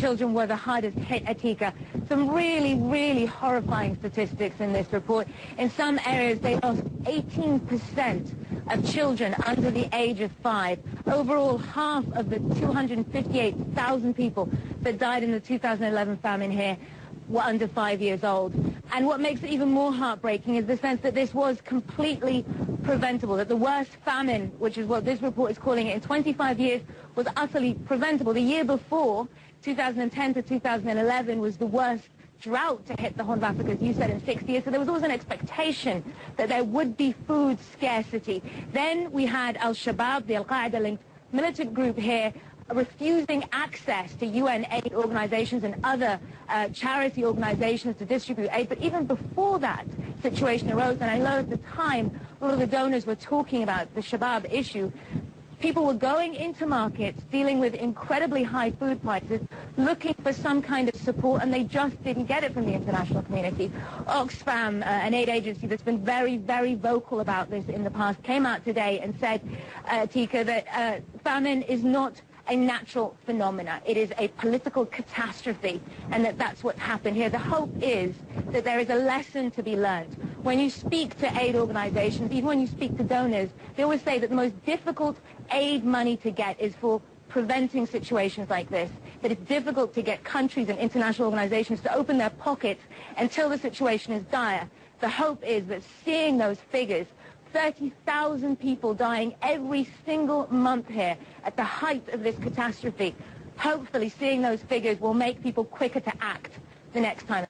children were the hardest hit, Atika. Some really, really horrifying statistics in this report. In some areas, they lost 18% of children under the age of 5. Overall, half of the 258,000 people that died in the 2011 famine here were under 5 years old. And what makes it even more heartbreaking is the sense that this was completely preventable, that the worst famine, which is what this report is calling it, in 25 years was utterly preventable. The year before, 2010 to 2011, was the worst drought to hit the Horn of Africa, as you said, in 60 years. So there was always an expectation that there would be food scarcity. Then we had Al-Shabaab, the Al-Qaeda-linked militant group here, refusing access to UN aid organizations and other charity organizations to distribute aid. But even before that situation arose, and I know at the time a lot of the donors were talking about the Shabaab issue, people were going into markets dealing with incredibly high food prices, looking for some kind of support, and they just didn't get it from the international community. Oxfam, an aid agency that's been very, very vocal about this in the past, came out today and said, Tika, that famine is not a natural phenomena. It is a political catastrophe, and that's what happened here. The hope is that there is a lesson to be learned. When you speak to aid organizations, even when you speak to donors, they always say that the most difficult aid money to get is for preventing situations like this, that it's difficult to get countries and international organizations to open their pockets until the situation is dire. The hope is that seeing those figures, 30,000 people dying every single month here at the height of this catastrophe, hopefully seeing those figures will make people quicker to act the next time.